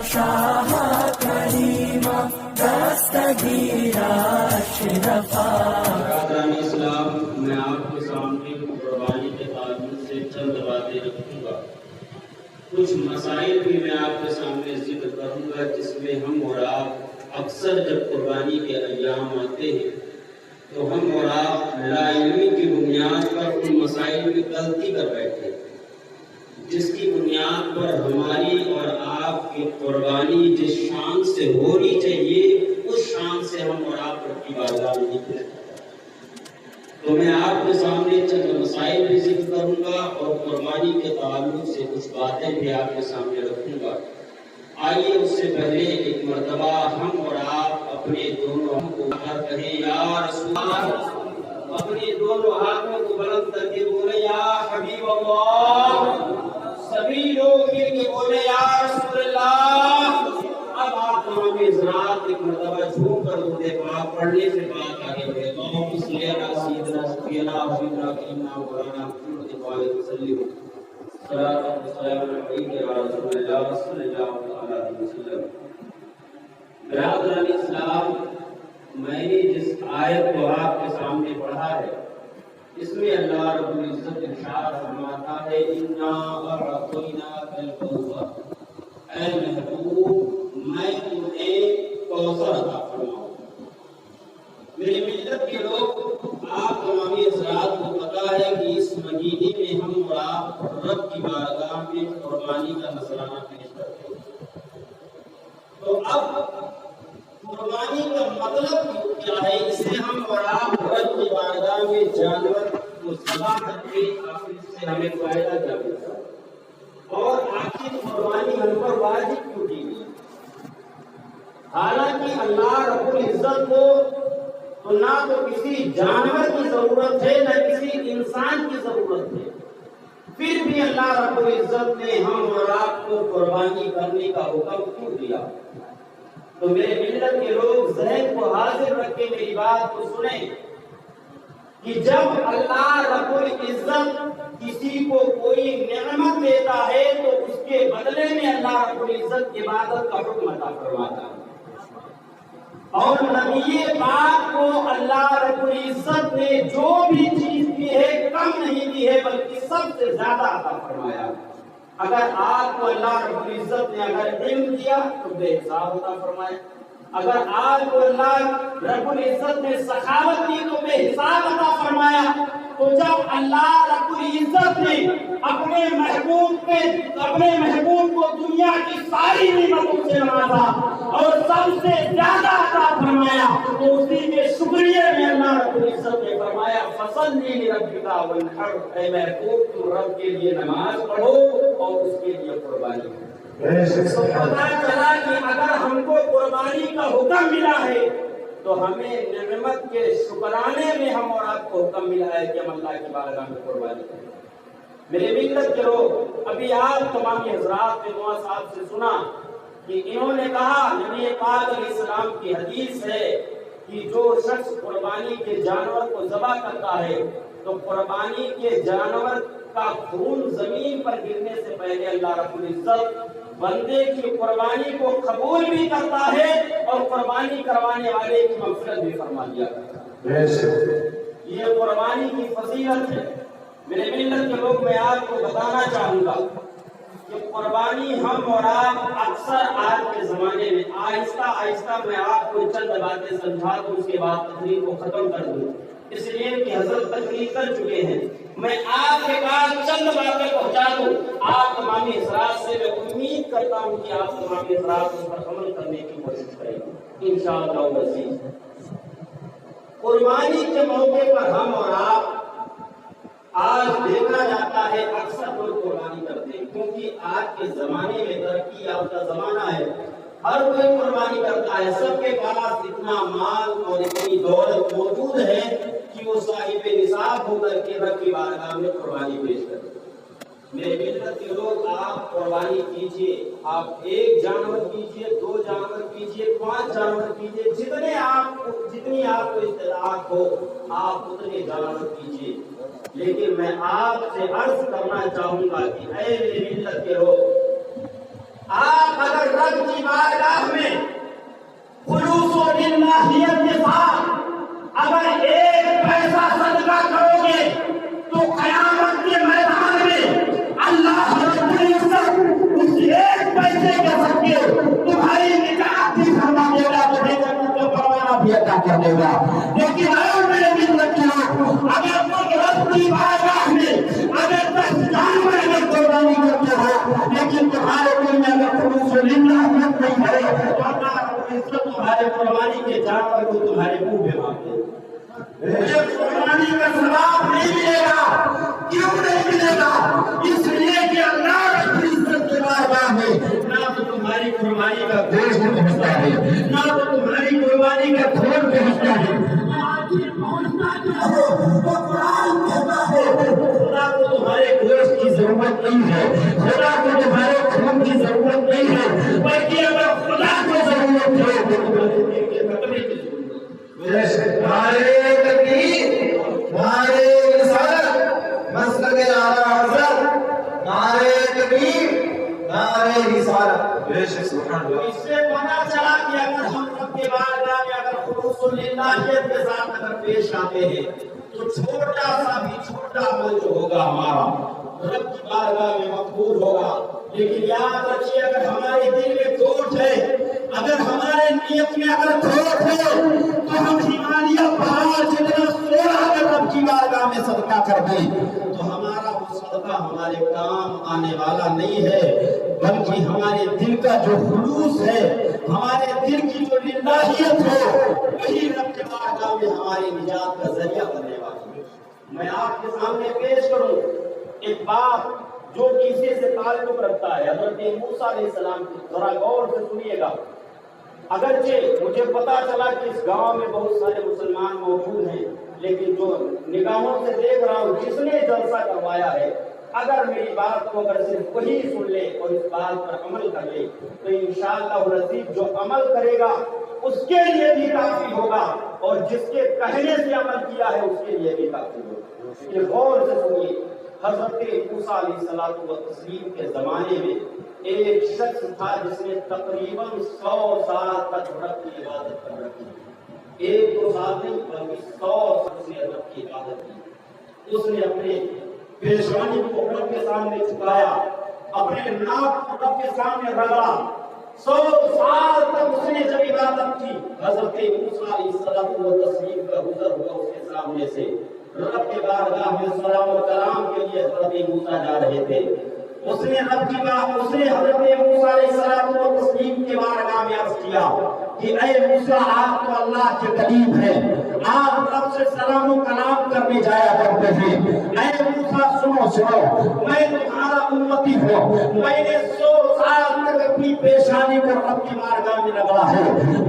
شاہ کریمہ دستگیرہ اشرفا۔ برادران اسلام، میں آپ کے سامنے قربانی کے تعلق سے چند باتیں رکھوں گا۔ کچھ مسائل بھی میں آپ کے سامنے ذکر کروں گا جس میں ہم اور آپ اکثر جب قربانی کے ایام آتے ہیں تو ہم اور آپ لا علمی کی بنیاد پر ان مسائل میں غلطی کر بیٹھے، جس کی بنیاد پر ہماری اور آپ کی قربانی جس شان سے ہونی چاہیے اس شان سے ہم اور آپ رب کی بارگاہ میں نہیں کرتے۔ تو میں آپ کے سامنے چند مسائل بھی ذکر کروں گا اور قربانی کے تعلق سے کچھ باتیں بھی آپ کے سامنے رکھوں گا۔ آئیے اس سے پہلے ایک مرتبہ ہم اور آپ اپنے دونوں ہاتھوں کو کہیں یا رسول اللہ، اپنے دونوں ہاتھوں کو بلند کر کے بولے یا حبیب اللہ، سبھی لوگ مل کے بولے یا رسول اللہ۔ اب آپ تمام حضرات ایک مرتبہ جھوم کر درود پاک پڑھنے سے بات آگے بڑھے۔ اللہم صلی علی سیدنا شفیعنا حبیبنا کریمنا مولانا محمد وعلیہ وسلم صلاۃ و سلام علیک یا رسول اللہ صلی اللہ علیہ وسلم۔ برادران اسلام، میں نے جس آیت کو آپ کے سامنے پڑھا ہے اس میں اللہ رب العزت ارشاد فرماتا ہے انا اعطیناک الکوثر، اے محبوب میں تمہیں کوثر عطا فرماؤں۔ میرے ملت کے لوگ، آپ تمامی حضرات کو پتا ہے کہ اس مہینے میں ہم اور آپ رب کی بارگاہ میں قربانی کا نذرانہ پیش کرتے ہیں۔ تو اب قربانی کا مطلب کیا ہے؟ اسے ہم اور آپ رب کی بارگاہ میں جانور کو ذبح کر کے آخر اس سے ہمیں فائدہ کیا ملتا ہے، اور آخر قربانی ہم پر واجب کیوں کی گئی؟ حالانکہ اللہ رب العزت کو تو نہ تو کسی جانور کی ضرورت ہے نہ کسی انسان کی ضرورت ہے، پھر بھی اللہ رب العزت نے ہم اور آپ کو قربانی کرنے کا حکم کیوں دیا؟ تو میرے ملت کے لوگ ذہن کو حاضر رکھ کے میری بات کو سنیں کہ جب اللہ رب العزت کسی کو کوئی نعمت دیتا ہے تو اس کے بدلے میں اللہ رب العزت عبادت کا حکم عطا فرماتا ہے، اور نبی پاک کو اللہ رب العزت نے جو بھی چیز دی ہے کم نہیں دی ہے بلکہ سب سے زیادہ عطا فرمایا۔ اگر آپ کو اللہ رب العزت نے اگر علم دیا تو بے حساب عطا فرمایا، اگر آپ کو اللہ رب العزت نے سخاوت دی تو بے حساب عطا فرمایا۔ تو جب اللہ رب العزت نے اپنے محبوب کو دنیا کی ساری نعمتوں سے نوازا اور سب سے زیادہ عطا فرمایا، تو اسی کے شکریہ میں اللہ رب العزت نے فرمایا فصلی لربک وانحر، اے محبوب تم رب کے لیے نماز پڑھو اور اس کے لیے قربانی کرو۔ تو پتہ چلا کہ اگر ہم کو قربانی کا حکم ملا ہے تو ہمیں نعمت کے شکرانے میں ہم اور آپ کو حکم ملا ہے کہ ہم اللہ کی بارگاہ میں قربانی کریں۔ میرے ملت کے لوگ، ابھی آپ تمامی حضرات نے نواز صاحب سے سنا کہ انہوں نے کہا، نبی پاک علیہ السلام کی حدیث ہے کہ جو شخص قربانی کے جانور کو ذبح کرتا ہے تو قربانی کے جانور کا خون زمین پر گرنے سے پہلے اللہ رب العزت بندے کی قربانی کو قبول بھی کرتا ہے اور قربانی کروانے والے کی مغفرت بھی فرما دیا کرتا ہے۔ یہ قربانی کی فضیلت ہے۔ میرے ملت کے لوگ، میں آپ کو بتانا چاہوں گا کہ قربانی ہم اور آپ اکثر آج کے زمانے میں آہستہ آہستہ میں آپ کو چند باتیں سمجھا دوں، اس کے بعد تقریر کو ختم کر دوں، اس لیے کہ حضرت تقریر کر چکے ہیں۔ میں آپ کے پاس چند باتیں پہنچا دوں، آپ تمامی حضرات سے میں امید کرتا ہوں کہ آپ تمامی حضرات اس پر عمل کرنے کی کوشش کریں گے انشاءاللہ العزیز۔ قربانی کے موقع پر ہم اور آپ آج دیکھا جاتا ہے اکثر لوگ قربانی کرتے ہیں، کیونکہ آج کے زمانے میں ترقی یافتہ زمانہ ہے، ہر کوئی قربانی کرتا ہے، سب کے پاس اتنا مال اور اتنی دولت موجود ہے کہ وہ صاحب نصاب ہو کر کے رب کی بارگاہ میں قربانی پیش کرتے ہیں۔ میرے ملت کے لوگ، آپ قربانی کیجئے، آپ ایک جانور کیجئے، 2 جانور کیجئے، 5 جانور کیجئے، جتنی آپ کو استطاعت ہو آپ اتنے جانور کیجئے، لیکن میں آپ سے عرض کرنا چاہوں گا کہ اے میری ملت کے لوگ، آپ اگر رب کی بارگاہ میں خلوص و للہیت کے ساتھ اگر ایک پیسہ صدقہ کرو گے تو قیامت کے میدان میں اللہ رب العزت اس ایک پیسے کے صدقے تمہاری نجات بھی فرما دے گا، تمہیں جنت کا پروانہ بھی عطا کر دے گا۔ لیکن اے میرے ملت کے لوگ، اگر تم رب کی بارگاہ میں اگر 10 جانور اگر قربانی کرتے ہو لیکن تمہارے دل میں اگر خلوص و للہیت نہیں ہے تو اللہ رب العزت تمہارے قربانی کے جانور کو تمہارے منہ میں مار دے گا۔ مجھے قربانی کا ثواب نہیں ملے گا، کیوں نہیں ملے گا؟ اس لیے کہ اللہ رب العزت کے بارگاہ میں نہ تو تمہاری قربانی کا گوشت پہنچتا ہے، نہ تو تمہاری قربانی کا خون پہنچتا ہے۔ خدا کو تمہارے گوشت کی ضرورت نہیں ہے، خدا کو تمہارے خون کی ضرورت نہیں ہے، بلکہ اگر خدا کو ضرورت ہے تو تمہارے دل کے تقوی کی ضرورت ہے۔ نعرے تکبیر، نعرے رسالت، مسلک اعلیٰ حضرت، نعرے تکبیر، نعرے رسالت۔ بے شک سبحان اللہ۔ اس سے پتہ چلا کہ اگر ہم رب کے بارگاہ میں اگر خلوص و للہیت کے ساتھ اگر پیش آتے ہیں تو چھوٹا سا بھی چھوٹا عمل جو ہوگا ہمارا رب کی بارگاہ میں مقبول ہوگا۔ لیکن یاد رکھیے اگر ہمارے دل میں کھوٹ ہے، اگر ہمارے نیت میں اگر کھوٹ ہے تو ہم ہمالیہ پہاڑ جتنا سونا اگر رب کی بارگاہ میں صدقہ کر دیں تو ہمارا وہ صدقہ ہمارے کام آنے والا نہیں ہے، بلکہ ہمارے دل کا جو خلوص ہے، ہمارے دل کی جو للہیت ہے، وہی رب کے بارگاہ میں ہماری نجات کا ذریعہ بننے والی ہے۔ میں آپ کے سامنے پیش کروں ایک بات جو کسی سے تعلق رکھتا ہے، حضرت موسیٰ علیہ السلام کی، ذرا غور سے سنیے گا۔ اگرچہ مجھے پتا چلا کہ اس گاؤں میں بہت سارے مسلمان موجود ہیں، لیکن جو نگاہوں سے دیکھ رہا ہوں جس نے جلسہ کروایا ہے، اگر میری بات کو اگر صرف وہی سن لے اور اس بات پر عمل کر لے تو انشاءاللہ العزیز جو عمل کرے گا اس کے لیے بھی کافی ہوگا، اور جس کے کہنے سے عمل کیا ہے اس کے لیے بھی کافی ہوگا۔ یہ غور سے سنیے، حضرت موسیٰ علیہ السلام کے زمانے میں ایک شخص تھا جس نے تقریباً 100 سال تک رب کی عبادت کر رکھی، 1-2 سال نہیں بلکہ 100 سال سے رب کی عبادت کی۔ اس نے اپنے پیشانی کو رب کے سامنے چھپایا، اپنے ناک کو رب کے سامنے رگڑا، 100 سال تک اس نے جب عبادت کی، حضرت موسیٰ علیہ السلام کا حضور ہوا اس کے سامنے سے، رب کے بارگاہ میں سلام و کلام کے لیے حضرت موسیٰ جا رہے تھے۔ اس نے حضرت موسیٰ علیہ السلام کے بارگاہ میں عرض کیا کہ اے موسیٰ آپ تو اللہ کے قریب ہیں، آپ رب سے سلام و کلام کرنے جایا کرتے ہیں، اے موسیٰ سنو، میں تمہارا امتی ہوں، میں نے 100 سال تک اپنی پیشانی کو رب کی بارگاہ میں رگڑا ہے،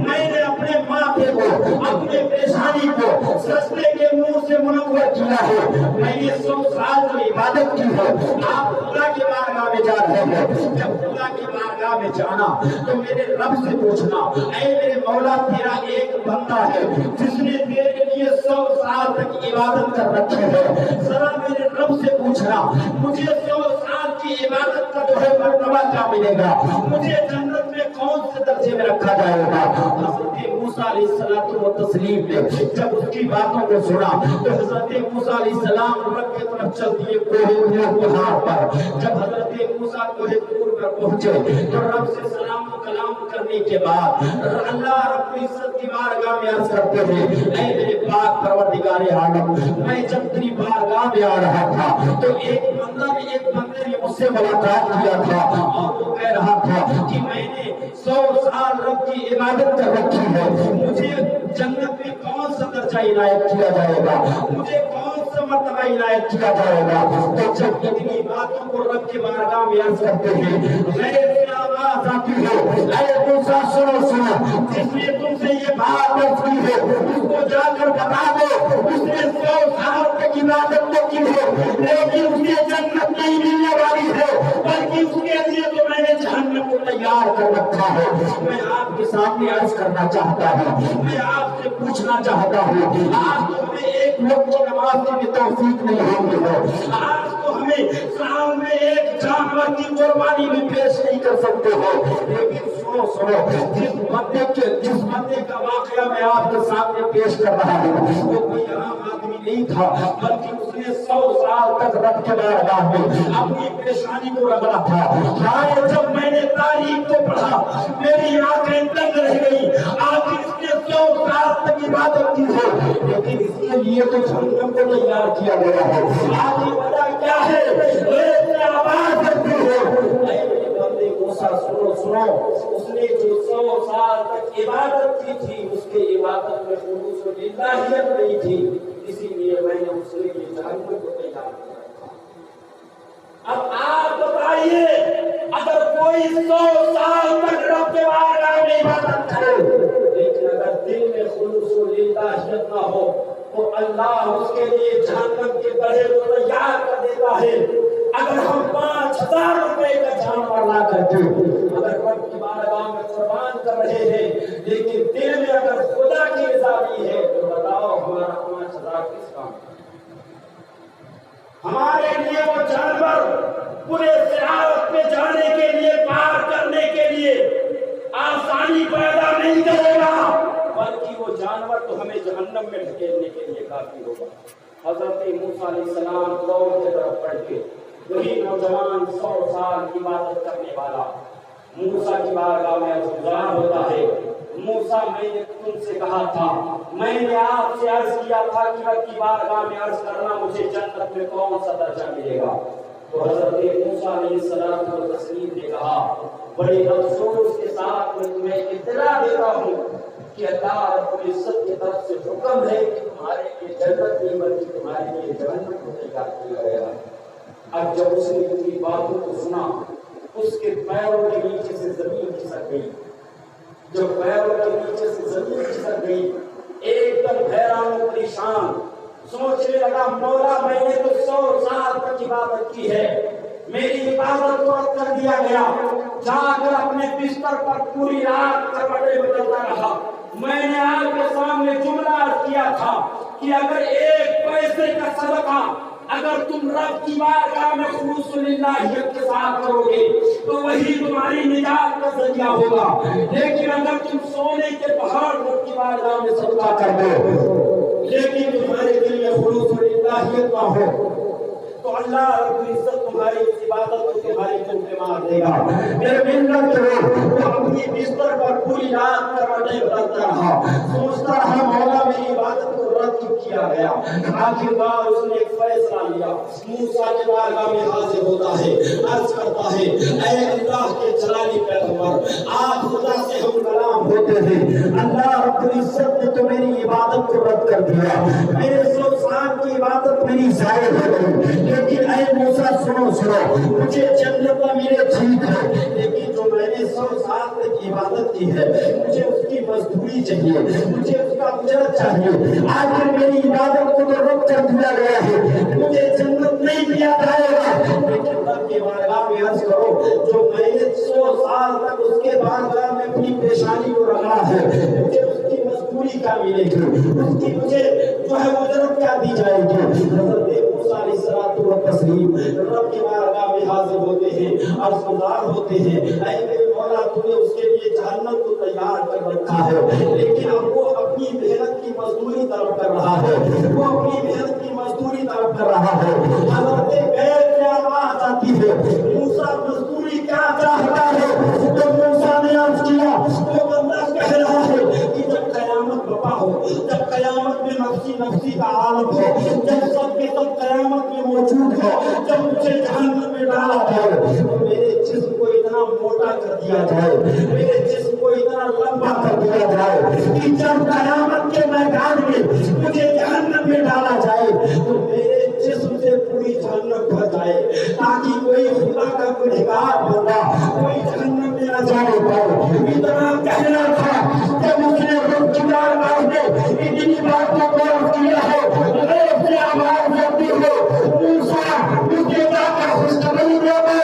میں نے اپنے ماتھے کو اپنے پیشانی کو سجدے کے منہ سے منور کیا ہے، میں نے 100 سال جو عبادت کی ہے، آپ خدا کے بارگاہ میں جا رہے ہیں، جب خدا کی بارگاہ میں جانا تو میرے رب سے پوچھنا اے میرے مولا تیرا ایک بندہ ہے جس نے تیرے لیے 100 سال تک عبادت کر رکھے ہے، ذرا میرے رب سے پوچھنا مجھے 100 سال کی عبادت کا جو ہے مرتبہ کیا ملے گا، مجھے جنت میں کون سے درجے میں رکھا جائے گا۔ حضرت موسیٰ علیہ السلام نے جب اس کی باتوں کو سنا تو حضرت موسیٰ علیہ السلام رب کی طرف چل دیے کوہ پہاڑ پر۔ جب حضرت موسیٰ کوہ طور پر پہنچے تو رب سے سلام و کلام کرنے کے بعد اللہ رب العزت کی بارگاہ میں عرض کرتے ہیں اے میرے پاک پروردگار عالم، میں جب تیری بارگاہ میں آ رہا تھا تو ایک بندے نے مجھ سے ملاقات کیا تھا اور وہ کہہ رہا تھا کہ میں نے 100 سال رب کی عبادت کر رکھی ہے، مجھے جنت میں کون سا درجہ عنایت کیا جائے گا، مجھے کون سا مرتبہ عنایت کیا جائے گا۔ تو جب اتنی باتوں کو رب کی بارگاہ میں عرض کرتے ہیں غیر سے آواز آتی ہے اے موسیٰ سنو، جس نے تم سے یہ بات عرض کی ہے اس کو جا کر بتا دو اس نے 100 سال تک عبادت تو کی ہے لیکن اس کے جنت نہیں ملنے والی ہے، بلکہ اس کے لیے تو میں نے جہنم کو تیار کر رکھا ہے۔ میں آپ کے سامنے عرض کرنا چاہتا ہوں، میں آپ سے پوچھنا چاہتا ہوں، آج تو ہمیں ایک وقت کی نماز کی توفیق نہیں ہوگی ہے، آج تو میں اسلام میں ایک جانور کی قربانی بھی پیش نہیں کر سکتے ہو. لیکن سنو جس بندے کا واقعہ میں آپ کے سامنے پیش کر رہا ہوں وہ کوئی عام آدمی نہیں تھا، بلکہ اس نے 100 سال تک رب کے بارگاہ میں اپنی پریشانی کو رگڑا تھا. آئے جب میں نے تاریخ کو پڑھا میری آنکھیں تنگ رہ گئی. آخر اس نے 100 سال تک عبادت کی ہے، لیکن اس کے لیے تو جہنم کو تیار کیا گیا ہے. آج وجہ کیا ہے؟ ایسے آواز کرتی ہے بندے موسیٰ سنو، اس نے جو 100 سال تک عبادت کی تھی اس کے عبادت میں خلوص و للہیت نہیں تھی، اسی لیے میں نے اس کے لیے جہنم کو تیار کیا. اب آپ بتائیے اگر کوئی 100 سال تک رب کے بارگاہ میں عبادت کرے لیکن اگر دل میں خلوص و للہیت نہ ہو تو اللہ اس کے لیے جہنم کے گڑھے کو تیار کر دیتا ہے. اگر ہم 5000 روپے کا جانور لا کر کے اگر رب کی بارگاہ میں قربان کر رہے ہیں لیکن دل میں اگر خدا کی رضا نہیں ہے تو بتاؤ ہمارا 5000 کس کام کا؟ ہمارے لیے وہ جانور پورے صراط پہ جانے کے لیے، پار کرنے کے لیے آسانی پیدا نہیں کرے گا، بلکہ وہ جانور تو ہمیں جہنم میں ڈھکیلنے کے لیے کافی ہوگا. حضرت موسیٰ علیہ السلام قوم کی طرف پڑھ کے وہی نوجوان 100 سال عبادت کرنے والا موسیٰ کی بارگاہ میں گزار ہوتا ہے. موسیٰ میں نے تم سے کہا تھا، میں نے آپ سے عرض کیا تھا کہ رب کی بارگاہ میں عرض کرنا مجھے جنت میں کون سا درجہ ملے گا. تو حضرت موسیٰ علیہ السلام نے کہا بڑے افسوس کے ساتھ میں تمہیں اطلاع دیتا ہوں کہ اللہ رب العزت کی طرف سے حکم ہے کہ تمہارے لیے جنت نہیں بلکہ تمہارے لیے جہنم کو تیار کیا گیا. اب جب اس نے اپنی باتوں کو سنا اس کے پیروں کے نیچے سے زمین کھسک گئی. جب پیروں کے نیچے سے زمین کھسک گئی ایک دم حیران و پریشان سوچنے لگا مولا میں نے تو 100 سال تک عبادت کی ہے، میری عبادت کو رد کر دیا گیا. جا کر اپنے بستر پر پوری رات کروٹیں بدلتا رہا. میں نے آپ کے سامنے جملہ عرض کیا تھا کہ اگر 1 پیسے کا صدقہ اگر تم رب کی بارگاہ میں خلوص للہیت کے ساتھ کرو گے تو وہی تمہاری نجات کا ذریعہ ہوگا. لیکن اگر تم سونے کے پہاڑ رب کی بارگاہ میں صدقہ کر دو لیکن تمہارے دل میں خلوص للہیت نہ ہو تو اللہ رب العزت تمہاری اس عبادت کو تمہاری جان پہ مار دے گا. میرے منت کرو تو اپنی بستر پر پوری رات کروٹیں بدلتا رہا، سوچتا رہا مولا میری عبادت کو رد کیوں کیا گیا. آخر کار اس نے ایک فیصلہ لیا. موسیٰ کے بارگاہ میں حاضر ہوتا ہے، عرض کرتا ہے اے اللہ کے جلالی پیغمبر آپ خدا سے ہم کلام ہوتے ہیں، اللہ رب العزت نے تو میری عبادت کو رد کر دیا، میرے 100 سال کی عبادت میری ضائع ہو گئی. لیکن اے موسیٰ سنو مجھے جنت نہ ملے ٹھیک ہے لیکن جو میں نے 100 سال تک عبادت کی ہے مجھے اس کی مزدوری چاہیے، مجھے اس کا اجرت چاہیے. آخر میری عبادت کو تو رد کر دیا گیا ہے، مجھے جنت نہیں دیا جائے گا. لیکن رب کے بارگاہ میں عرض کرو جو میں نے 100 سال تک اس کے بارگاہ میں اپنی پریشانی کو رگڑا ہے مجھے اس کی مزدوری کیا ملے گی، اس کی مجھے جو ہے اجرت کیا دی جائے گی. حضرت موسیٰ علیہ السلام تسلیم رب کی بارگاہ میں حاضر ہوتے ہیں، عرض گزار ہوتے ہیں اے میرے مولا تو نے اس کے لیے جہنم کو تیار کر رکھا ہے لیکن اب وہ اپنی محنت کی مزدوری طلب کر رہا ہے، وہ اپنی محنت کی مزدوری طلب کر رہا ہے. حضرت غیر سے آواز آتی ہے موسیٰ مزدوری کیا چاہتا ہے. تو موسیٰ نے عرض کیا وہ بندہ کہہ رہا ہے کہ جب قیامت برپا ہو، جب قیامت میں نفسی کا عالم ہو، جب سب کے سب قیامت میں موجود ہو، جب مجھے جہنم میں ڈالا جائے تو میرے جسم کو اتنا موٹا کر دیا جائے، میرے جسم کو اتنا لمبا کر دیا جائے کہ جب قیامت کے میدان میں مجھے جہنم میں ڈالا جائے تو میرے جسم سے پوری جہنم بھر جائے تاکہ کوئی خدا کا گنہگار بندہ کوئی جہنم میں نہ جانے پائے. اتنا کہنا تھا جب اس نے رب کی بارگاہ میں اتنی باتوں کو عرض کیا ہے غیب سے آواز آتی ہے موسیٰ مجھے جا کر خوشخبری دے دو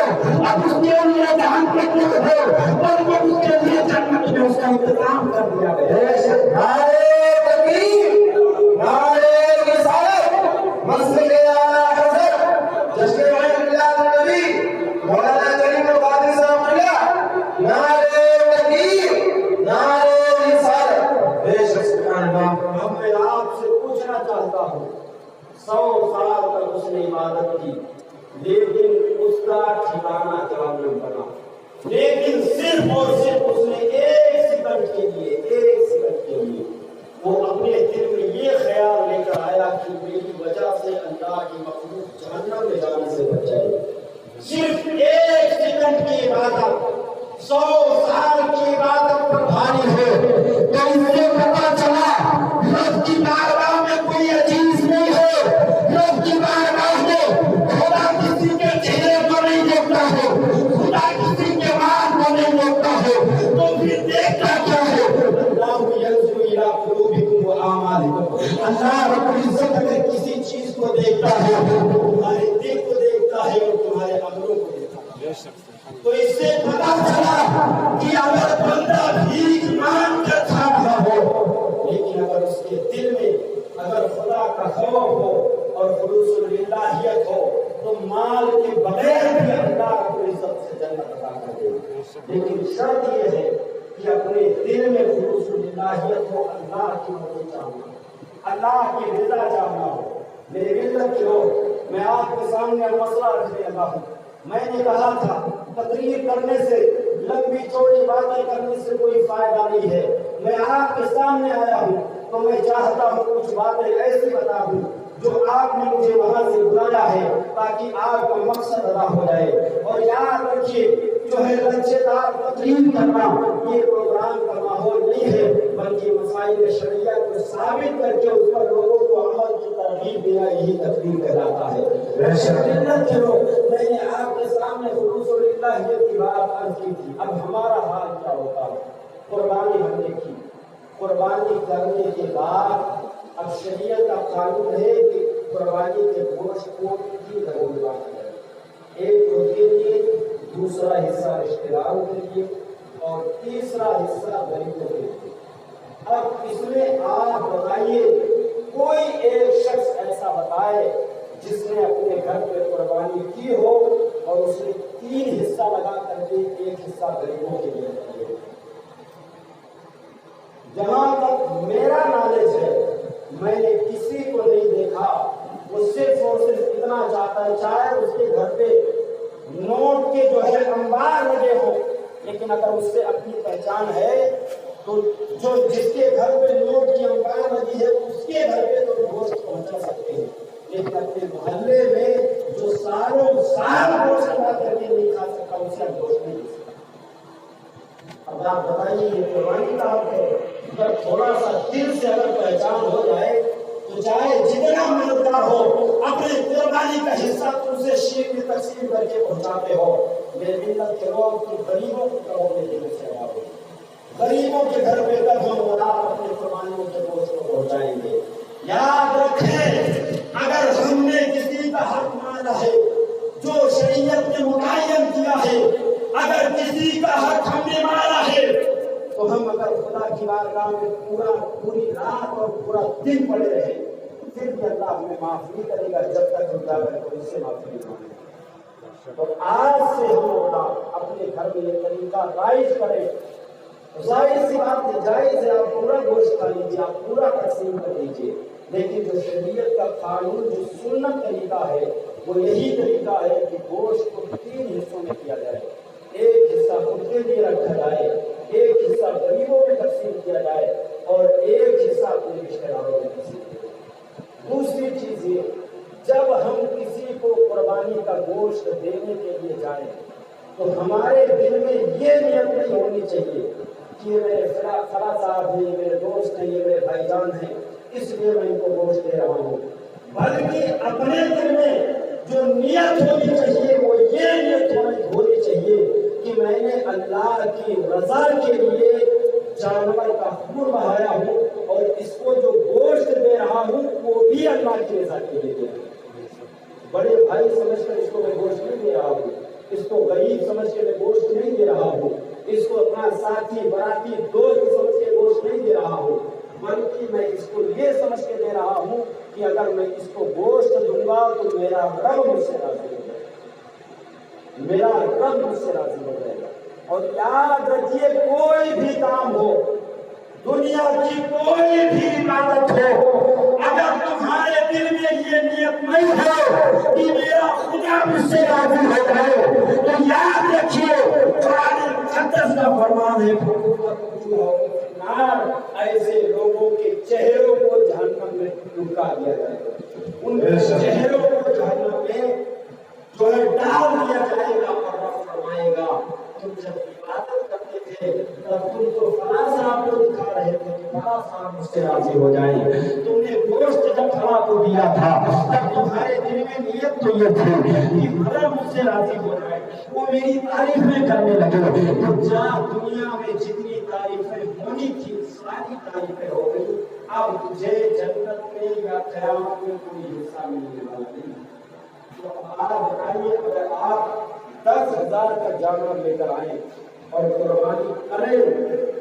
اب اس کے لیے جہنم میں ہو بلکہ اس کے لیے جنت میں اس کا انتظام کر دیا گیا. نعرہ تکبیر، نعرہ رسالت، مسجد اعلیٰ حضرت جشن اس نے عبادت کی، لیکن اس کا ٹھکانہ جہنم بنا۔ لیکن صرف اور صرف اس نے ایک سیکنڈ کے لیے وہ اپنے دل میں یہ خیال لے کر آیا کہ میری وجہ سے اللہ کی مخلوق جہنم میں جانے سے بچ جائے۔ صرف ایک سیکنڈ کی عبادت 100 سال کی عبادت پر بھاری ہے۔ تو اس سے پتہ چلا رب کی بارگاہ میں کوئی عزیز نہیں ہے، رب کی بارگاہ میں خدا کسی کے چہرے کو نہیں دیکھتا ہے، خدا کسی کے مال کو نہیں دیکھتا ہے، تو پھر دیکھتا کیا ہے؟ اللہ ينظر الى قلوبكم واعمالكم۔ اللہ رب العزت اگر کسی چیز کو دیکھتا ہے تو تمہارے دل کو دیکھتا ہے اور تمہارے عملوں کو دیکھتا ہے۔ تو اس سے پتہ چلا کہ اگر بندہ بھیک مانگ کر کھا رہا ہو، لیکن اگر اس کے دل میں اگر خدا کا خوف ہو اور خلوص الالہیت ہو تو مال کے بغیر بھی اللہ رب العزت سے جنت عطا کر دے۔ لیکن شرط یہ ہے کہ اپنے دل میں خلوص الالہیت ہو، اللہ کی مرضی چاہنا، اللہ کی رضا چاہنا ہو۔ میرے ملت کے لوگ، میں آپ کے سامنے مسئلہ رکھنے لگا ہوں۔ میں نے کہا تھا تقریر کرنے سے، لمبی چوڑی باتیں کرنے سے کوئی فائدہ نہیں ہے۔ میں آپ کے سامنے آیا ہوں تو میں چاہتا ہوں کچھ باتیں ایسی بتا دوں جو آپ نے مجھے وہاں سے بلایا ہے تاکہ آپ کا مقصد ادا ہو جائے۔ اور یاد رکھیے جو ہے لچے دار تقریر کرنا یہ پروگرام کا ماحول نہیں ہے، بلکہ مسائل شرعیہ کو ثابت کر کے اس پر لوگوں کو عمل کی ترغیب دینا یہی تقریر کہلاتا ہے۔ میں نے آپ کے سامنے خلوص الالہیت کی بات عرض کی تھی۔ اب ہمارا حال کیا ہوتا ہے؟ قربانی ہم نے کی، قربانی کرنے کے بعد اب شریعت کا قانون ہے کہ قربانی کے گوشت کو 3 ضرور بات کریں، ایک خود کے لیے، دوسرا حصہ رشتہ داروں کے لیے اور تیسرا حصہ غریبوں کے لیے۔ اب اس میں آپ بتائیے کوئی ایک شخص ایسا بتائے جس نے اپنے گھر پہ قربانی کی ہو اور اس نے 3 حصہ لگا کر کے ایک حصہ غریبوں کے لیے کیے۔ جہاں تک میرا نالج ہے میں نے کسی کو نہیں دیکھا، وہ صرف اور صرف اتنا چاہتا ہے چاہے اس کے گھر پہ نوٹ کے جو ہے انبار لگے ہو، لیکن اگر اس سے اپنی پہچان ہے تو جو جس کے گھر پہ نوٹ کی انبار لگی ہے اس کے گھر پہ تو گوشت پہنچا سکتے ہیں، لیکن اپنے محلے میں جو سالوں سال گوشت لا کر کے نہیں کھا سکتا اسے گوشت نہیں دے سکتا۔ اب آپ بتائیے یہ قربانی کا حق ہے؟ اگر تھوڑا سا دل سے اگر پہچان ہو جائے تو چاہے جتنا مقدار ہو اپنے قربانی کا حصہ تم سے شیر میں تقسیم کر کے پہنچاتے ہو۔ میرے ملت کے لوگ کی غریبوں کو کرو گے دل سے آؤ، غریبوں کے گھر پہ تک ہم اپنے قربانیوں کے گوشت کو پہنچائیں گے۔ یاد رکھیں اگر ہم نے کسی کا حق مانا ہے جو شریعت نے متعین کیا ہے، اگر کسی کا حق ہم نے مانا ہے تو ہم اگر خدا کی بارگاہ میں پوری رات اور پورا دن پڑے رہے پھر بھی اللہ ہمیں معاف نہیں کرے گا جب تک ہم جا کر کوئی سے معافی نہیں مانگیں۔ تو آج سے ہم اپنے گھر میں یہ طریقہ رائج کریں۔ ظاہر سی بات ہے جائز ہے آپ پورا گوشت کھا لیجیے، آپ پورا تقسیم کر لیجیے، لیکن جو شریعت کا قانون جو سنت طریقہ ہے وہ یہی طریقہ ہے کہ گوشت کو 3 حصوں میں کیا جائے، ایک حصہ خود کے لیے رکھا جائے، ایک حصہ غریبوں میں تقسیم کیا جائے اور ایک حصہ اپنے رشتہ داروں میں تقسیم کیا جائے۔ دوسری چیز یہ جب ہم کسی کو قربانی کا گوشت دینے کے لیے جائیں تو ہمارے دل میں یہ نیت نہیں ہونی چاہیے کہ یہ میرے فلاں صاحب ہیں، یہ میرے دوست ہیں، یہ میرے بھائی جان ہیں اس لیے میں ان کو گوشت دے رہا ہوں، بلکہ اپنے دل میں جو نیت ہونی چاہیے وہ یہ نیت ہونی چاہیے کہ میں نے اللہ کی رضا کے لیے جانور کا خون بہایا ہوں اور اس کو جو گوشت دے رہا ہوں وہ بھی اللہ کی رضا کے لیے دے رہا ہوں۔ بڑے بھائی سمجھ کر اس کو میں گوشت نہیں دے رہا ہوں، اس کو غریب سمجھ کے میں گوشت نہیں دے رہا ہوں، اس کو اپنا ساتھی براتی دوست سمجھ کے گوشت نہیں دے رہا ہوں، بلکہ میں اس کو یہ سمجھ کے دے رہا ہوں کہ اگر میں اس کو گوشت دوں گا تو میرا رب مجھ سے راضی ہو جائے گا، میرا رب مجھ سے راضی ہو جائے گا۔ اور یاد رکھیے کوئی بھی کام ہو دنیا کی کوئی بھی عبادت ہو، اگر تمہارے دل میں یہ نیت نہیں ہے کہ میرا خدا مجھ سے راضی ہو جائے، تو یاد رکھیے قرآن مقدس کا فرمان ہے ایسے لوگوں کے چہروں کو جہنم میں ڈبا دیا جائے گا، ان کے چہروں کو جہنم میں جو ہے ڈال دیا جائے گا، اور رب فرمائے گا تم جب عبادت کرتے تھے تب تم تو فلاں صاحب کو دکھا رہے تھے کہ فلاں صاحب مجھ سے راضی ہو جائیں، تم نے گوشت جب فلاں کو دیا تھا تب تمہارے دل میں نیت تو یہ تھی کہ فلاں مجھ سے راضی ہو جائے، وہ میری تعریفیں کرنے لگے، تو جا دنیا میں جتنی تعریفیں ہونی تھی ساری تعریفیں ہو گئی، اب تجھے جنت میں یا قیامت میں کوئی حصہ ملنے والا نہیں۔ تو آپ بتائیے اگر آپ 10,000 کا جانور لے کر آئیں اور قربانی کریں،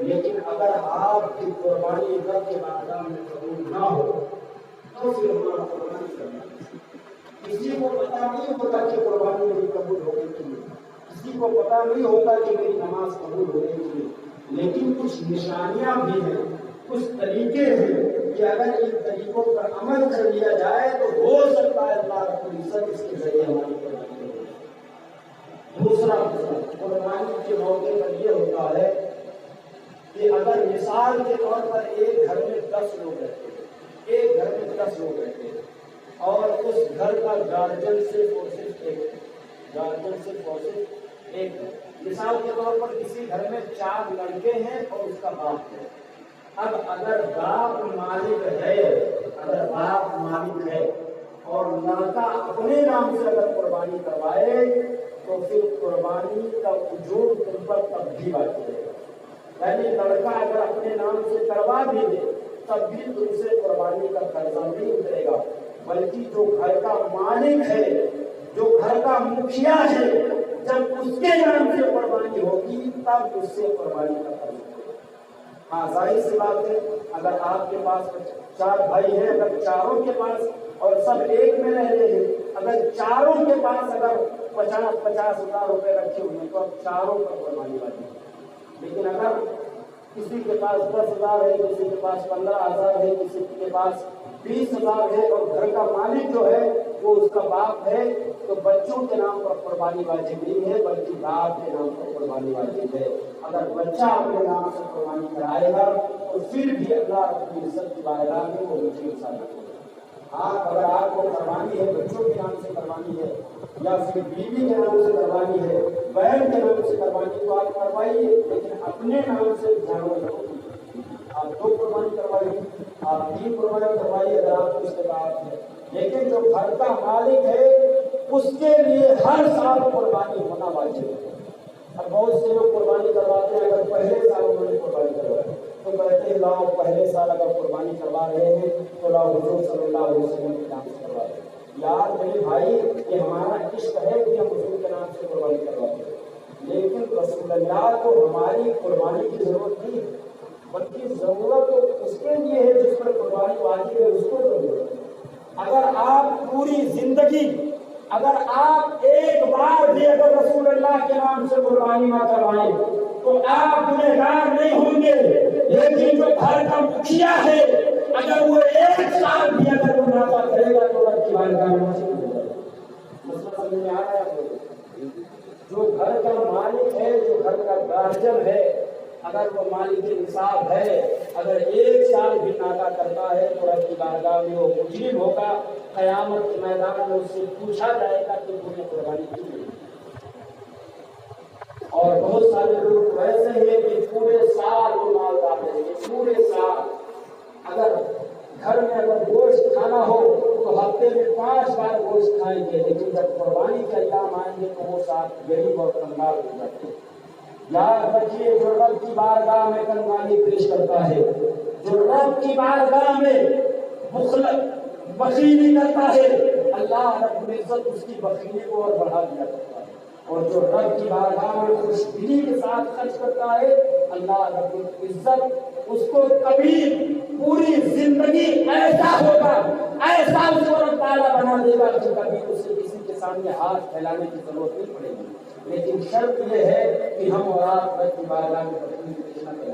لیکن اگر آپ کی قربانی رب کے بارگاہ میں قبول نہ ہو تو پھر ہمارا قربانی کرنا، کسی کو پتا نہیں ہوتا کہ قربانی میری قبول ہو گئی کہ نہیں، کسی کو پتا نہیں ہوتا کہ میری نماز قبول ہو گئی کہ نہیں، لیکن کچھ نشانیاں بھی ہیں، کچھ طریقے ہیں کہ اگر ان طریقوں پر عمل کر لیا جائے تو ہو سکتا ہے اللہ رب العزت اس کے ذریعے ہماری قربانی کرے۔ دوسرا قربانی کے موقع پر یہ ہوتا ہے کہ اگر مثال کے طور پر ایک گھر میں 10 لوگ رہتے ہیں، ایک گھر میں 10 لوگ رہتے ہیں، اور اس گھر کا گارجن صرف اور صرف ایک مثال کے طور پر کسی گھر میں 4 لڑکے ہیں اور اس کا باپ ہے۔ اب اگر باپ مالک ہے اور لڑکا اپنے نام سے اگر قربانی کروائے تو پھر قربانی کا وجوب تم پر تب بھی واجب ہے، یعنی لڑکا اگر اپنے نام سے کروا بھی دے تب بھی تم سے قربانی کا قرضہ نہیں اترے گا، بلکہ جو گھر کا مالک ہے، جو گھر کا مکھیا ہے، جب اس کے نام سے قربانی ہوگی تب اس سے قربانی کا قرضہ۔ ہاں ظاہر سی بات ہے اگر آپ کے پاس 4 بھائی ہیں، اگر چاروں کے پاس اور سب ایک میں رہ رہے ہیں، اگر چاروں کے پاس اگر 50,000 روپے رکھے ہوئے ہیں تو اب چاروں پر قربانی والی ہے، لیکن اگر کسی کے پاس 10,000 ہے، کسی کے پاس 15,000 ہے، کسی کے پاس 20,000 ہے اور گھر کا مالک جو ہے وہ اس کا باپ ہے، تو بچوں کے نام پر قربانی واجب نہیں ہے بلکہ باپ کے نام پر قربانی واجب ہے۔ اگر بچہ اپنے نام سے قربانی کرائے گا تو پھر بھی اللہ رب العزت کی بارگاہ میں وہ بچے کے ساتھ رکھے گا۔ ہاں اگر آپ کو قربانی ہے، بچوں کے نام سے قربانی ہے یا پھر بیوی کے نام سے قربانی ہے، بہن کے نام سے قربانی، تو آپ کروائیے، لیکن اپنے نام سے جانور رکھو، آپ 2 قربانی کروائیے، آپ 3 قربانی کروائیے اگر آپ کو استطاعت ہے، لیکن جو گھر کا مالک ہے اس کے لیے ہر سال قربانی ہونا واجب ہے۔ اب بہت سے لوگ قربانی کرواتے ہیں، اگر پہلے سال انہوں نے قربانی کروائی تو کہتے ہیں لاؤ پہلے سال اگر قربانی کروا رہے ہیں تو لاؤ حضور صلی اللہ علیہ وسلم کے نام سے کروا دیں۔ یار میرے بھائی یہ ہمارا عشق ہے کہ ہم حضور کے نام سے قربانی کرواتے ہیں، لیکن رسول اللہ کو ہماری قربانی کی ضرورت نہیں ہے، بلکہ ضرورت تو اس کے لیے ہے جس پر قربانی واجب ہے، اس کو ضرورت ہے۔ اگر آپ پوری زندگی اگر آپ ایک بار بھی اگر رسول اللہ کے نام سے قربانی نہ کروائیں تو آپ گنہگار نہیں ہوں گے، لیکن جو گھر کا مکھیا ہے اگر وہ 1 سال بھی اگر وہ نادا کرے گا تو رب کی بارگاہ میں مسئلہ ہو جائے گا۔ مسئلہ سمجھ میں آ رہا ہے؟ جو گھر کا مالک ہے، جو گھر کا گارجن ہے، اگر وہ مالک نصاب ہے، اگر 1 سال بھی نادا کرتا ہے تو رب کی بارگاہ میں وہ مجرم ہوگا، قیامت کے میدان میں اس سے پوچھا جائے گا کہ تم نے قربانی کی نہیں۔ اور بہت سارے لوگ ویسے ہیں کہ پورے سال وہ مالدار رہیں گے، پورے سال اگر گھر میں اگر گوشت کھانا ہو تو ہفتے میں 5 بار گوشت کھائیں گے، لیکن جب قربانی کے ایام آئیں گے تو وہ ساتھ غریب اور کنگال ہو جاتے ہیں۔ یاد رکھیے جو رب کی بارگاہ میں قربانی پیش کرتا ہے، جو رب کی بارگاہ میں بخیلی کرتا ہے، اللہ رب العزت اس کی بخیلی کو اور بڑھا دیا کرتا ہے، اور جو رب کی بارگاہ میں خوش دلی کے ساتھ خرچ کرتا ہے، اللہ رب العزت اس کو کبھی پوری زندگی ایسا ہوگا، ایسا اس کو رب تعالیٰ بنا دے گا کہ کبھی اسے کسی کے سامنے ہاتھ پھیلانے کی ضرورت نہیں پڑے گی۔ لیکن شرط یہ ہے کہ ہم اور آپ رب کی بارگاہ میں بخیلی پیش نہ کریں۔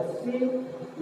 80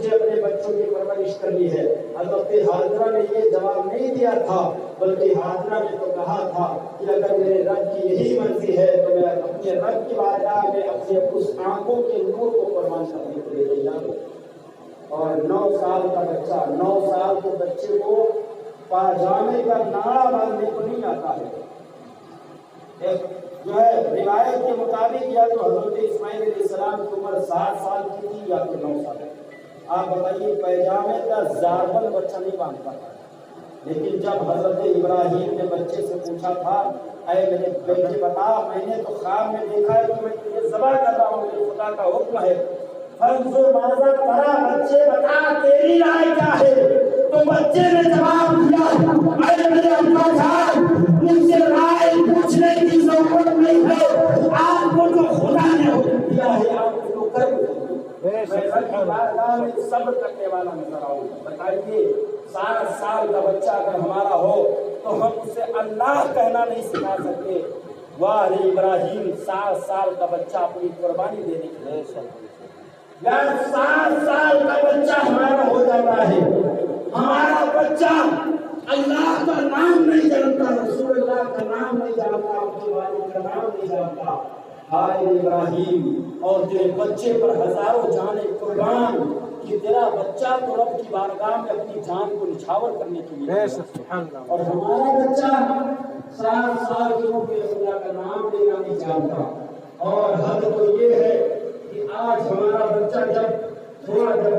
مجھے اپنے بچوں کی پرورش کرنی ہے۔ حضرت حاضرہ نے یہ جواب نہیں دیا تھا، بلکہ حاضرہ نے تو کہا تھا کہ اگر میرے رب کی یہی مرضی ہے تو میں اپنے رب کی بارگاہ میں اپنے اس آنکھوں کے نور کو قربان کرنے کے لیے تیار ہوں۔ اور 9 سال کا بچہ، 9 سال کے بچے کو پاجامے کا ناڑا باندھنے کو نہیں آتا ہے۔ جو ہے روایت کے مطابق یا تو حضرت اسماعیل علیہ السلام کی عمر 7 سال کی تھی یا تو 9 سال کی۔ آپ بتائیے پاجامے کا زاربل بچہ نہیں باندھتا تھا، لیکن جب حضرت ابراہیم نے بچے سے پوچھا تھا اے میرے بیٹے بتا، میں نے تو خواب میں دیکھا ہے کہ میں تجھے ذبح کر رہا ہوں، میرے خدا کا حکم ہے، فانظر ماذا ترى، بچے بتا تیری رائے کیا ہے؟ تو بچے نے جواب دیا اے میرے ابا جان، مجھ سے رائے پوچھنے کی ضرورت نہیں ہے، آپ کو جو خدا نے حکم دیا ہے آپ اس کو کر دو۔ میں صبر کرنے والا نظر آؤں۔ بتائیے 7 سال کا بچہ اگر ہمارا ہو تو ہم اسے اللہ کہنا نہیں سکھا سکتے۔ واہ ابراہیم 7 سال کا بچہ اپنی قربانی دینے کے لیے، یار 7 سال کا بچہ ہمارا ہو جاتا ہے، ہمارا بچہ اللہ کا نام نہیں جانتا، رسول اللہ کا نام نہیں جانتا، اپنے والد کا نام نہیں جانتا۔ ہائے ابراہیم، اور تیرے بچے پر ہزاروں جانیں قربان کہ تیرا بچہ تو رب کی بارگاہ میں اپنی جان کو نچھاور کرنے کے لیے، اور ہمارا بچہ 7 سال کی عمر میں خدا کا نام لینا نہیں جانتا۔ اور حد تو یہ ہے کہ آج ہمارا بچہ جب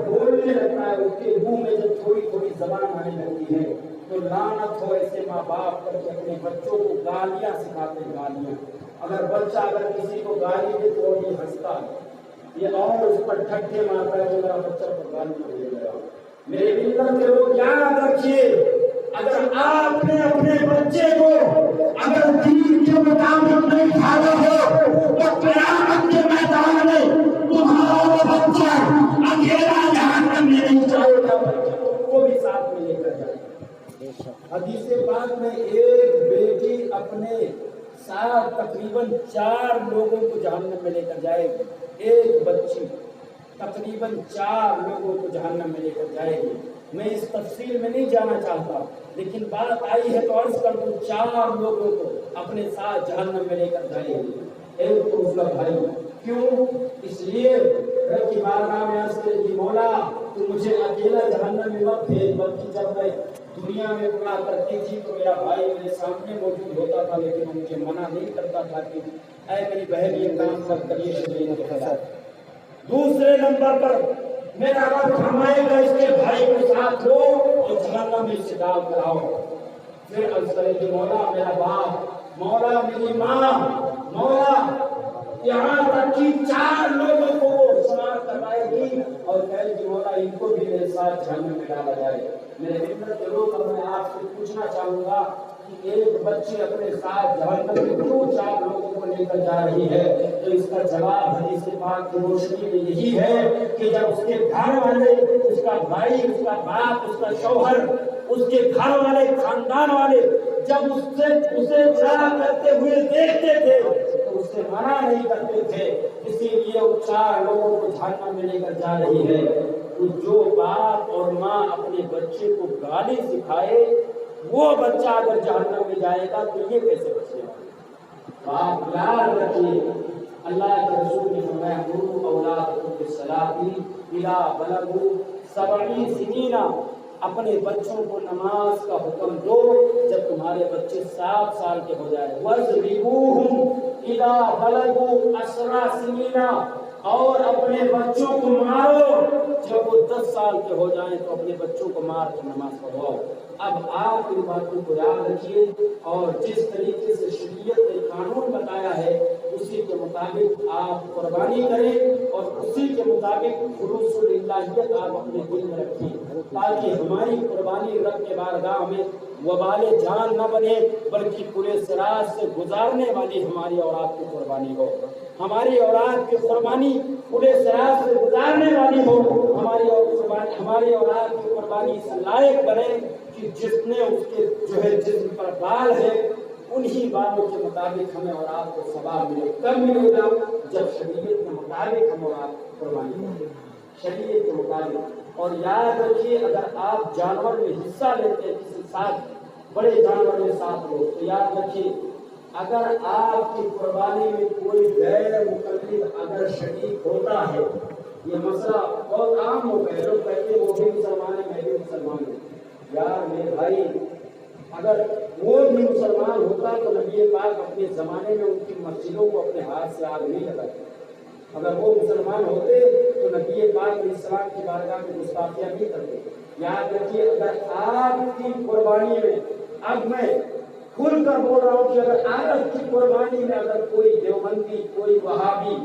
بولنے لگتا ہے، اس کے منہ میں جب تھوڑی تھوڑی زبان آنے لگتی ہے تو لعنت ہو ایسے ماں باپ پر کہ اپنے بچوں کو گالیاں سکھاتے ہیں، گالیاں۔ اگر بچہ اگر کسی کو گالی دے تو یہ ہنستا ہے، یہ اور اس پر ٹھٹے مارتا ہے کہ میرا بچہ کو گالی دے گیا۔ میرے ملت کے لوگ یاد رکھیے، اگر آپ نے اپنے بچے کو اگر دین کے مطابق نہیں ڈھالا ہو تو قیامت کے میدان میں تمہارا بچہ اکیلا جہنم میں نہیں جائے گا، کو بھی ساتھ میں لے کر جائے گا۔ حدیث پاک میں ایک بیٹی اپنے ساتھ تقریباً 4 لوگوں کو جہنم میں لے کر جائے گی، ایک بچی تقریباً 4 لوگوں کو جہنم میں لے کر جائے گی۔ میں اس تفصیل میں نہیں جانا چاہتا، لیکن بات آئی ہے تو عرض کر دوں 4 لوگوں کو اپنے ساتھ جہنم میں لے کر جائے گی۔ ایک تو اس کا بھائی، کیوں؟ اس لیے رب کی بارگاہ میں عرض کرے کہ مولا تو مجھے اکیلا جہنم میں مت بھیج، بلکہ جب میں دنیا میں گناہ کرتی تھی تو میرا بھائی میرے سامنے موجود ہوتا تھا، لیکن وہ مجھے منع نہیں کرتا تھا کہ اے میری بہن یہ کام مت کریے، شریعت کے خلاف۔ دوسرے نمبر پر میرا رب فرمائے گا اس کے بھائی کو ساتھ لو اور جہنم میں سے ڈال کر آؤ۔ پھر عرض کرے کہ مولا میرا باپ، مولا میری ماں، مولا یہاں تک کہ 4 لوگوں کو وہ شمار کروائے گی اور کہے کہ مولا ان کو بھی میرے ساتھ جہنم میں ڈالا جائے۔ میرے ملت کے لوگ، اب میں آپ سے پوچھنا چاہوں گا کہ ایک بچے اپنے ساتھ جہنم میں کیوں 4 لوگوں کو لے کر جا رہی ہے؟ تو اس کا جواب حدیث پاک کی روشنی میں یہی ہے کہ جب اس کے گھر والے، اس کا بھائی، اس کا باپ، اس کا شوہر، اس کے گھر والے، خاندان والے جب اسے برا کرتے ہوئے دیکھتے تھے تو اس سے منع نہیں کرتے تھے، اسی لیے وہ 4 لوگوں کو جہنم میں لے کر جا رہی ہے۔ تو جو باپ اور ماں اپنے بچے کو گالی سکھائے وہ بچہ اگر جہنم میں جائے گا تو یہ کیسے بچے گا؟ آپ یاد رکھیے، اللہ کے رسول نے فرمایا مروا اولادکم بالصلاۃ اذا بلغوا 7 سنین، اپنے بچوں کو نماز کا حکم دو جب تمہارے بچے 7 سال کے ہو جائے۔ وَاضْرِبُوهُمْ اذا بلغوا 10 سنین، اور اپنے بچوں کو مارو جب وہ 10 سال کے ہو جائیں تو اپنے بچوں کو مار کر نماز پڑھواؤ۔ اب آپ ان باتوں کو یاد رکھیے اور جس طریقے سے شریعت نے قانون بتایا ہے اسی کے مطابق آپ قربانی کریں اور اسی کے مطابق خلوص الالہیت آپ اپنے دل میں رکھیں، تاکہ ہماری قربانی رب کے بارگاہ میں وبال جان نہ بنے بلکہ پورے صراط سے گزارنے والی ہماری اولاد کی قربانی ہو، ہماری اولاد کی قربانی پورے صراط سے گزارنے والی ہو، ہماری اولاد کی قربانی اس لائق بنے کہ جس نے اس کے جو ہے جسم پر بال ہے انہی بالوں کے مطابق ہمیں اولاد کو ثواب ملے۔ کب ملے گا؟ جب شریعت کے مطابق ہم اولاد قربانی کریں۔ شریعت کے مطابق. اور یاد رکھیے اگر آپ جانور میں حصہ لیتے ہیں کسی ساتھ بڑے جانور میں ساتھ لو تو یاد رکھیے اگر آپ کی قربانی میں کوئی غیر مقلد اگر شریک ہوتا ہے، یہ مسئلہ بہت عام ہو گیا، لوگ کہتے ہیں وہ بھی مسلمان ہے میں بھی مسلمان ہوں. یار میرے بھائی اگر وہ بھی مسلمان ہوتا تو نبی پاک اپنے زمانے میں ان کی مسجدوں کو اپنے ہاتھ سے آگ نہیں لگاتے. اگر وہ مسلمان ہوتے تو نبی پاک علیہ السلام کی بارگاہ میں گستاخیاں نہیں کرتے. یاد رکھیے اگر آپ کی قربانی میں، اب میں کھل کر بول رہا ہوں کہ اگر آپ کی قربانی میں اگر کوئی دیوبندی، کوئی وہابی،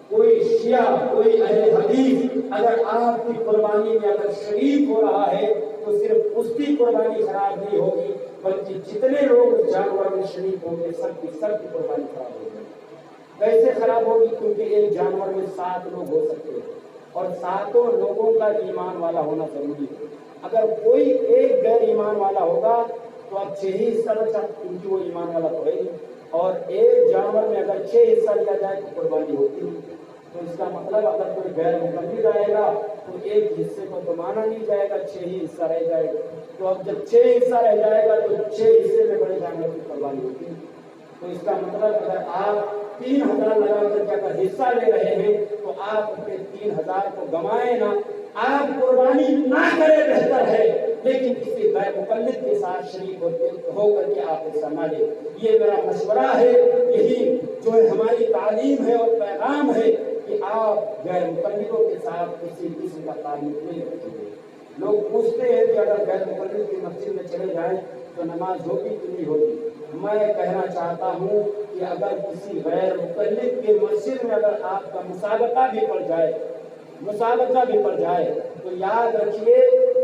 کوئی شیعہ، کوئی اہل حدیث اگر آپ کی قربانی میں اگر شریک ہو رہا ہے تو صرف اس کی قربانی خراب نہیں ہوگی بلکہ جتنے لوگ اس جانور میں شریک ہوں گے سب کی قربانی خراب ہوگی. کیسے خراب ہوگی؟ کیونکہ ایک جانور میں 7 لوگ ہو سکتے ہیں اور 7 لوگوں کا ایمان والا ہونا ضروری ہے. اگر کوئی ایک غیر ایمان والا ہوگا تو اب 6 ہی حصہ بچا کیونکہ وہ ایمان والا تو ہے نہیں. اور ایک جانور میں اگر 6 حصہ لیا جائے تو قربانی ہوتی نہیں. تو اس کا مطلب اگر کوئی غیر مقلد آئے گا تو ایک حصے کو تو مانا نہیں جائے گا، 6 ہی حصہ رہ جائے گا. تو اب جب 6 حصہ رہ جائے گا تو 6 حصے میں بڑے جانور کی قربانی ہوتی ہے. تو اس کا مطلب اگر آپ 3000 لگا کر کے اگر حصہ لے رہے ہیں تو آپ اپنے 3000 کو گنوائیں نہ. آپ قربانی نہ کرے بہتر ہے لیکن کسی غیر مقلد کے ساتھ شریک ہو کر کے آپ حصہ نہ لیں. یہ میرا مشورہ ہے، یہی جو ہماری تعلیم ہے اور پیغام ہے کہ آپ غیر مقلدوں کے ساتھ کسی قسم کا تعلق نہیں رکھیں. لوگ پوچھتے ہیں کہ اگر غیر مقلد کی مسجد میں چلے جائیں تو نماز ہوگی کہ نہیں ہوگی. میں کہنا چاہتا ہوں کہ اگر کسی غیر مقلد کی مسجد میں اگر آپ کا مسابقہ بھی پڑ جائے تو یاد رکھیے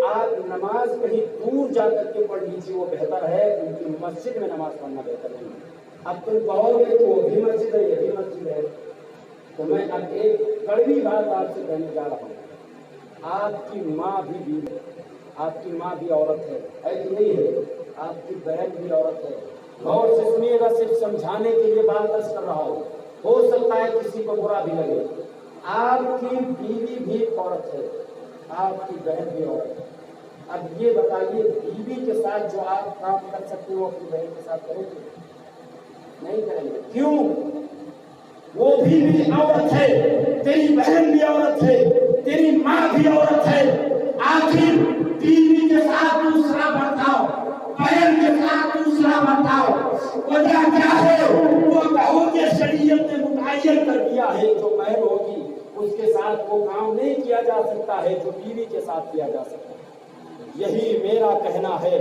آپ نماز کہیں دور جا کر کے پڑھ لیجیے، وہ بہتر ہے کیونکہ مسجد میں نماز پڑھنا بہتر نہیں. اب تم کہو گے کہ وہ بھی مسجد ہے یہ بھی مسجد ہے، تو میں اب ایک کڑوی بات آپ سے کہنے جا رہا ہوں. آپ کی ماں بھی بیوی، آپ کی ماں بھی عورت ہے کہ نہیں ہے؟ آپ کی بہن بھی عورت ہے. غور سے سنیے گا، صرف سمجھانے کے لیے بات درج کر رہا ہوں، ہو سکتا ہے کسی کو برا بھی لگے. آپ کی بیوی بھی عورت ہے، آپ کی بہن بھی عورت ہے. اب یہ بتائیے بیوی کے ساتھ جو آپ کام کر سکتے ہو اپنی بہن کے ساتھ کریں گے؟ نہیں کریں گے. کیوں؟ وہ بھی عورت ہے، تیری بہن بھی عورت ہے، تیری ماں بھی عورت ہے. آخر بیوی کے ساتھ دوسرا برتاؤ، بہن کے ساتھ دوسرا برتاؤ، وجہ کیا ہے؟ وہ کہو کہ شریعت نے متعین کر دیا ہے جو بہن ہوگی اس کے ساتھ وہ کام نہیں کیا جا سکتا ہے جو بیوی کے ساتھ کیا جا سکتا ہے. یہی میرا کہنا ہے،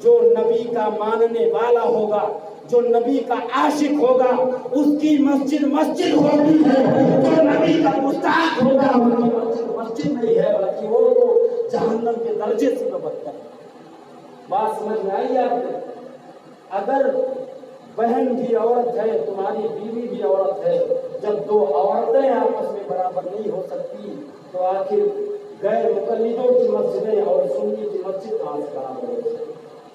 جو نبی کا ماننے والا ہوگا، جو نبی کا عاشق ہوگا اس کی مسجد مسجد ہوتی ہے، جو نبی کا مستحق ہوگا اس کی مسجد مسجد نہیں ہے بلکہ وہ تو جہنم کے درجے سے بدتر ہے. بات سمجھ میں آئی آپ کو؟ اگر بہن بھی عورت ہے، تمہاری بیوی بھی عورت ہے، جب 2 عورتیں آپس میں برابر نہیں ہو سکتی تو آخر غیر مقلدوں کی مسجدیں اور سنی کی مسجد کہاں سے برابر ہو سکتی؟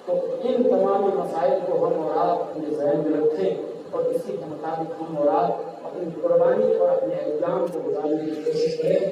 تو ان تمام مسائل کو ہم اور آپ اپنے ذہن میں رکھیں اور اسی کے مطابق ہم اور آپ اپنی قربانی اور اپنے احکام کو گزارنے کی کوشش کریں.